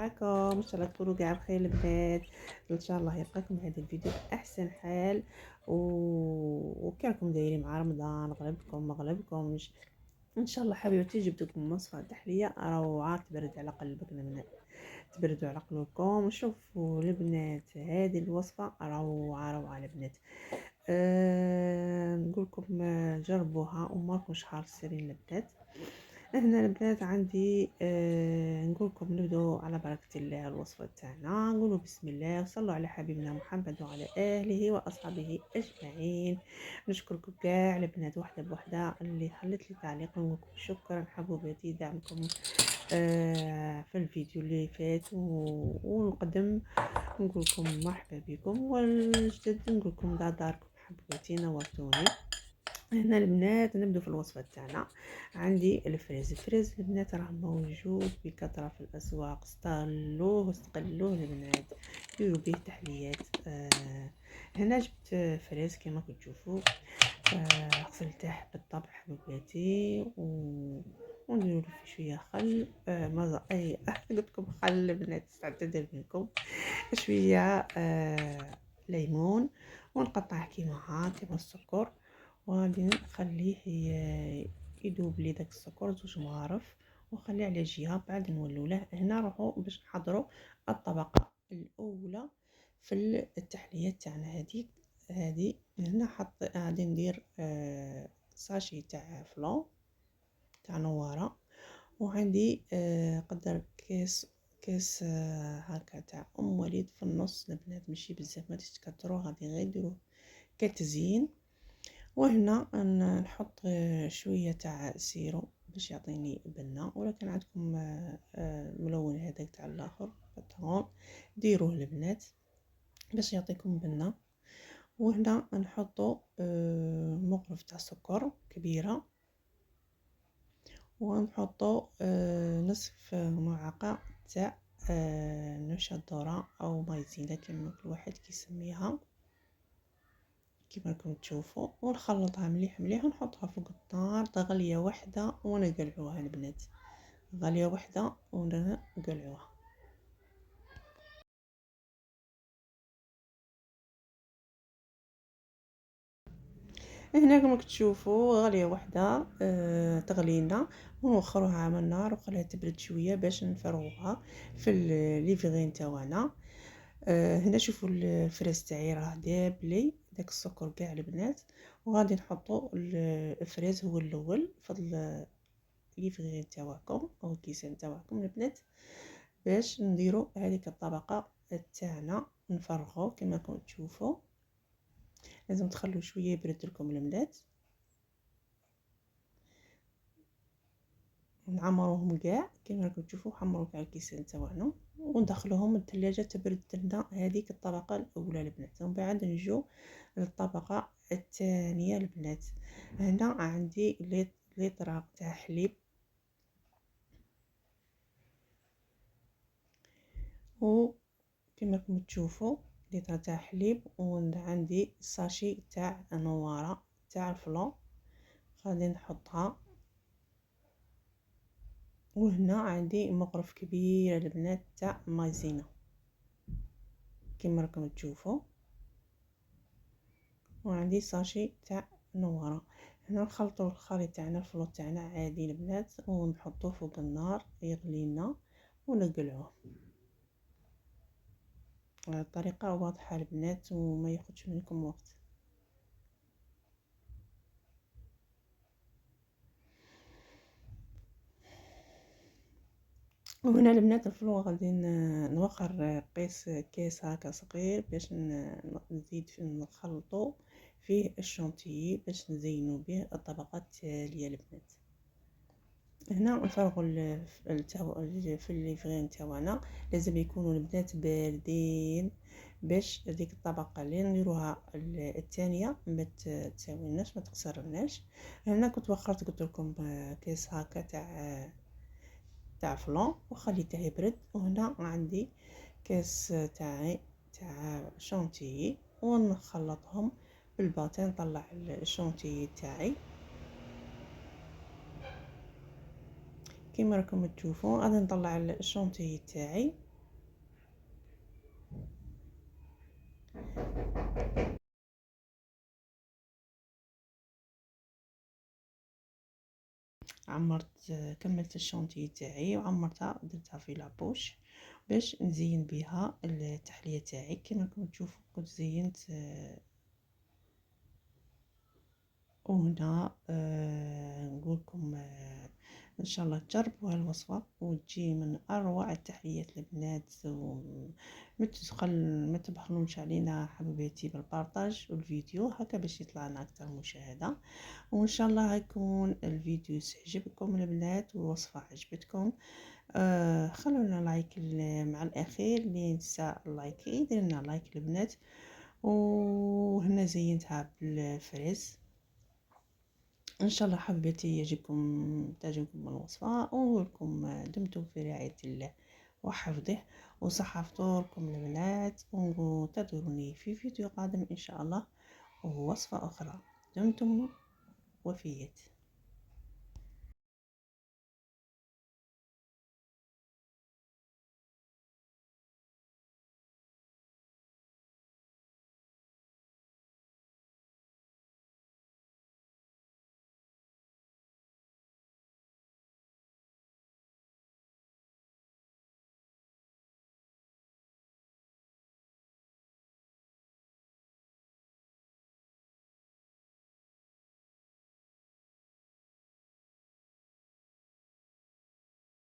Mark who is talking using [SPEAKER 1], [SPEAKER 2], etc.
[SPEAKER 1] معاكم ان شاء الله تكونوا كاع بخير البنات. ان شاء الله يلقاكم هذا الفيديو باحسن حال وكيراكم دايرين مع رمضان؟ غلبكم ما غلبكمش ان شاء الله. حبيبتي جبت لكم وصفه تحليه روعه تبرد على قلبك البنات، تبردوا على قلوبكم. شوفوا البنات هذه الوصفه روعه روعه البنات. نقول لكم جربوها وما راكمش حارسين البنات. هنا البنات عندي نقول لكم نبداو على بركة الله الوصفة تاعنا. نقولوا بسم الله وصلوا على حبيبنا محمد وعلى آله وأصحابه أجمعين. نشكركم كاع البنات وحدة بوحدة اللي خلت لي تعليق، نقول لكم شكرا حبوباتي دعمكم في الفيديو اللي فات ونقدم. نقول لكم مرحبا بكم، والجدد نقول لكم داركم حبوباتي نورتوني. هنا البنات نبدو في الوصفه تاعنا. عندي الفريز البنات راه موجود بكثره في الاسواق، استغلوه البنات، ديروا به تحليات. هنا جبت فريز كما كتشوفوا. غسلته بالطبع حبوباتي ونديروا فيه شويه خل. ماذا اي قلت لكم خل البنات، استعتذر منكم. شويه ليمون، ونقطعه كيما السكر، وغادي نخليه يذوب لي داك السكر 2 مغارف، ونخليه على جهه. بعد نولوله هنا نروحو باش نحضروا الطبقه الاولى في التحليه تاعنا. هذه هنا غادي ندير ساشي تاع فلون تاع نواره، وعندي قدر كاس هكا تاع وليد في النص البنات، ماشي بزاف ما تكثروا، غادي غير ديروه كتزيين. وهنا نحط شويه تاع سيرو باش يعطيني بنه، ولكن عندكم ملون هذاك تاع الاخر بطرون ديروه البنات باش يعطيكم بنه. وهنا نحطو مغرف تاع سكر كبيره، ونحطو نصف ملعقه تاع نشا الذره او مايزينا كما كل واحد كيسميها كما راكم تشوفوا. ونخلطها مليح مليح ونحطها فوق النار غليه واحده ونقلعوها البنات، غليه واحده ونقلعوها. هنا كما كتشوفوا غاليه واحده تغلينا، ونوخروها على النار وخليها تبرد شويه باش نفرغوها في ليفغين تاعنا. هنا شوفوا الفريز تاعي راه داب لي داك السكر كاع البنات، وغادي نحطوا الفريز هو الاول في ليفغين تاعكم او الكيسان تاعكم البنات، باش نديروا هذيك الطبقه تاعنا. نفرغوا كما راكم تشوفوا، لازم تخلوا شويه يبرد لكم البنات. نعمروهم كاع كما راكم تشوفوا، حمروا كاع الكيسان تاعنا وندخلوهم الثلاجه تبرد لنا هذيك الطبقه الاولى البنات. ومن بعد نجو للطبقه الثانيه البنات. هنا عندي لتر تاع حليب، وكما راكم تشوفوا لتر تاع حليب، وعندي ساشي تاع نواره تاع الفلون غادي نحطها. وهنا عندي مغرف كبير البنات تاع مايزينا كما راكم تشوفوا، وعندي ساشي تاع نواره. هنا نخلطوا الخليط تاعنا الفلوط تاعنا عادي البنات، ونحطوه فوق النار يغلينا ونقلعوه. الطريقه واضحه البنات وما ياخذش منكم وقت. وهنا البنات الفلو غادي نوخر كيس هكا صغير باش نزيد نخلطو فيه الشونتيي باش نزينو به الطبقات التاليه البنات. هنا نفرغوا في الليفغين تاعنا، لازم يكونوا البنات باردين باش هذيك الطبقه اللي نديروها الثانيه ما تساويناش ما تخسرناش. هنا كنت وخرت قلت لكم كيس هكا تاع فلون وخليته يبرد. وهنا عندي كاس تاع شونتيي، ونخلطهم بالباطين. نطلع الشونتيي تاعي كما راكم تشوفوا، غادي نطلع الشونتيي تاعي عمرت كملت الشونتي تاعي وعمرتها درتها في لابوش باش نزين بها التحليه تاعي. كما راكم تشوفوا كنت زينت وهنا نقولكم ان شاء الله تجربوا هالوصفه وتجي من اروع التحليات البنات. وما تبخل ما تبخلونش علينا حبيباتي بالبارطاج والفيديو هكا باش يطلع لنا اكثر مشاهده. وان شاء الله يكون الفيديو يعجبكم البنات والوصفه عجبتكم. خلونا لايك مع الاخير اللي نسى اللايك يدير لنا لايك البنات. وهنا زينتها بالفريز. ان شاء الله حبيبتي تعجبكم الوصفه ونقولكم دمتم في رعايه الله وحفظه وصحه فطوركم البنات. وانتظروني في فيديو قادم ان شاء الله ووصفه اخرى. دمتم وفيات.